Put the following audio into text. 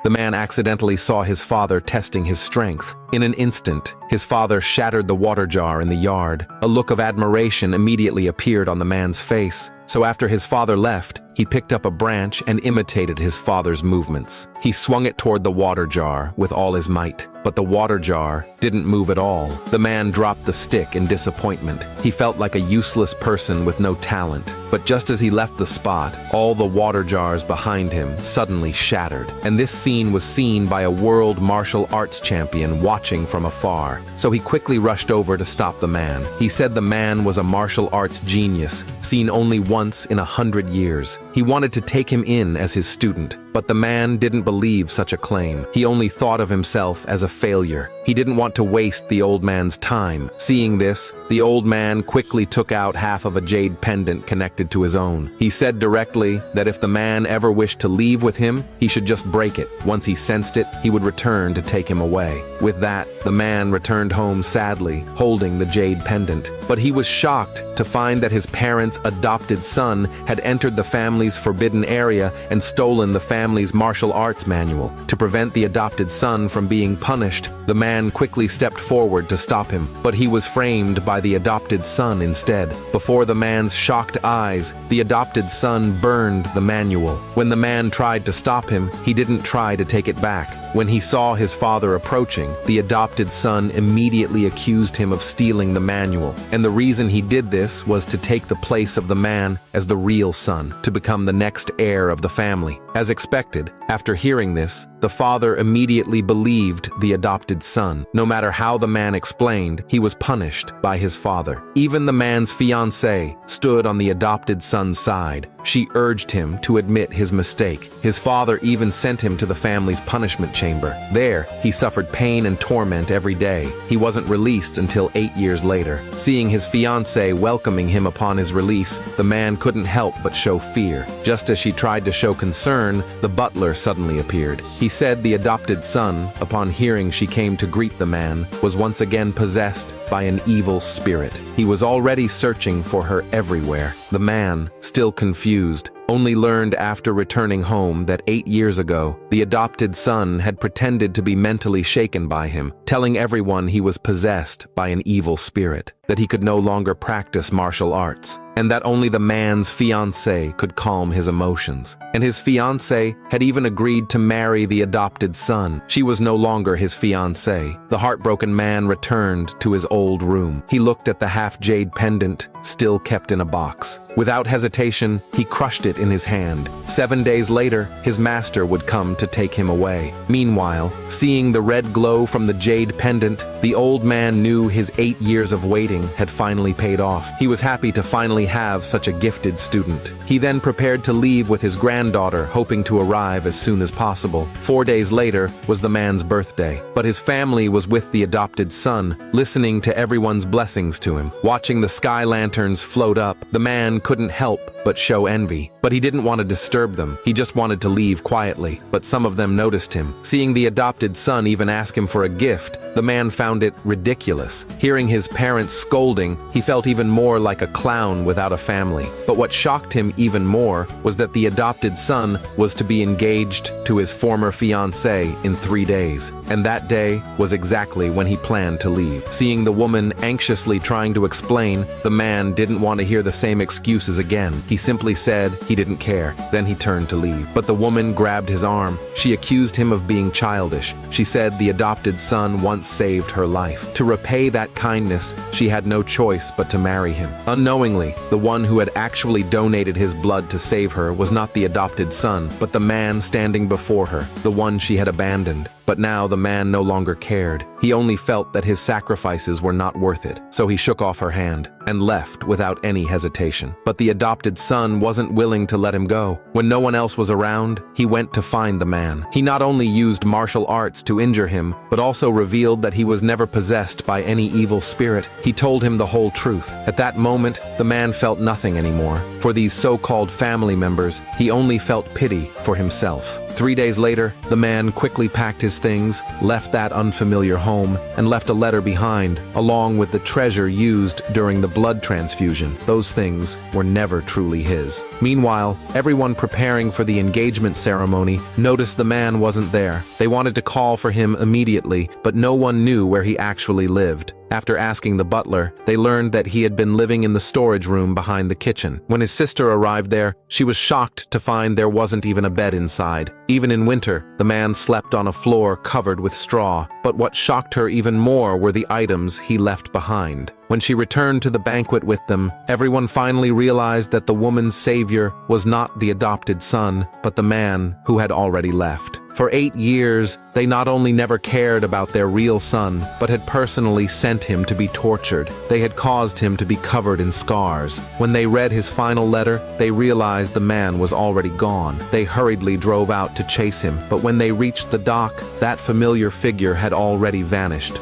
The man accidentally saw his father testing his strength. In an instant, his father shattered the water jar in the yard. A look of admiration immediately appeared on the man's face. So after his father left, he picked up a branch and imitated his father's movements. He swung it toward the water jar with all his might, but the water jar didn't move at all. The man dropped the stick in disappointment. He felt like a useless person with no talent. But just as he left the spot, all the water jars behind him suddenly shattered. And this scene was seen by a world martial arts champion watching from afar. So he quickly rushed over to stop the man. He said the man was a martial arts genius, seen only once in 100 years. He wanted to take him in as his student, but the man didn't believe such a claim. He only thought of himself as a failure. He didn't want to waste the old man's time. Seeing this, the old man quickly took out half of a jade pendant connected to his own. He said directly that if the man ever wished to leave with him, he should just break it. Once he sensed it, he would return to take him away. With that, the man returned home sadly, holding the jade pendant. But he was shocked to find that his parents' adopted son had entered the family's forbidden area and stolen the family's martial arts manual. To prevent the adopted son from being punished, the man quickly stepped forward to stop him, but he was framed by the adopted son instead. Before the man's shocked eyes, the adopted son burned the manual. When the man tried to stop him, he didn't try to take it back. When he saw his father approaching, the adopted son immediately accused him of stealing the manual. And the reason he did this was to take the place of the man as the real son, to become the next heir of the family. As expected, after hearing this, the father immediately believed the adopted son. No matter how the man explained, he was punished by his father. Even the man's fiancée stood on the adopted son's side. She urged him to admit his mistake. His father even sent him to the family's punishment chamber. There, he suffered pain and torment every day. He wasn't released until 8 years later. Seeing his fiancée welcoming him upon his release, the man couldn't help but show fear. Just as she tried to show concern, the butler suddenly appeared. He said the adopted son, upon hearing she came to greet the man, was once again possessed by an evil spirit. He was already searching for her everywhere. The man, still confused, only learned after returning home that 8 years ago, the adopted son had pretended to be mentally shaken by him, telling everyone he was possessed by an evil spirit, that he could no longer practice martial arts, and that only the man's fiancée could calm his emotions. And his fiancée had even agreed to marry the adopted son. She was no longer his fiancée. The heartbroken man returned to his old room. He looked at the half-jade pendant, still kept in a box. Without hesitation, he crushed it in his hand. 7 days later, his master would come to take him away. Meanwhile, seeing the red glow from the jade pendant, the old man knew his 8 years of waiting had finally paid off. He was happy to finally have such a gifted student. He then prepared to leave with his granddaughter, hoping to arrive as soon as possible. 4 days later was the man's birthday, but his family was with the adopted son, listening to everyone's blessings to him. Watching the sky lanterns float up, the man couldn't help but show envy. But he didn't want to disturb them. He just wanted to leave quietly. But some of them noticed him. Seeing the adopted son even ask him for a gift, the man found it ridiculous. Hearing his parents scolding, he felt even more like a clown without a family. But what shocked him even more was that the adopted son was to be engaged to his former fiancée in 3 days. And that day was exactly when he planned to leave. Seeing the woman anxiously trying to explain, the man didn't want to hear the same excuses again. He simply said he didn't care. Then he turned to leave. But the woman grabbed his arm. She accused him of being childish. She said the adopted son once saved her life. To repay that kindness, she had no choice but to marry him. Unknowingly, the one who had actually donated his blood to save her was not the adopted son, but the man standing before her, the one she had abandoned. But now the man no longer cared. He only felt that his sacrifices were not worth it. So he shook off her hand and left without any hesitation. But the adopted son wasn't willing to let him go. When no one else was around, he went to find the man. He not only used martial arts to injure him, but also revealed that he was never possessed by any evil spirit. He told him the whole truth. At that moment, the man felt nothing anymore. For these so-called family members, he only felt pity for himself. 3 days later, the man quickly packed his things, left that unfamiliar home, and left a letter behind, along with the treasure used during the blood transfusion. Those things were never truly his. Meanwhile, everyone preparing for the engagement ceremony noticed the man wasn't there. They wanted to call for him immediately, but no one knew where he actually lived. After asking the butler, they learned that he had been living in the storage room behind the kitchen. When his sister arrived there, she was shocked to find there wasn't even a bed inside. Even in winter, the man slept on a floor covered with straw. But what shocked her even more were the items he left behind. When she returned to the banquet with them, everyone finally realized that the woman's savior was not the adopted son, but the man who had already left. For 8 years, they not only never cared about their real son, but had personally sent him to be tortured. They had caused him to be covered in scars. When they read his final letter, they realized the man was already gone. They hurriedly drove out to chase him, but when they reached the dock, that familiar figure had already vanished.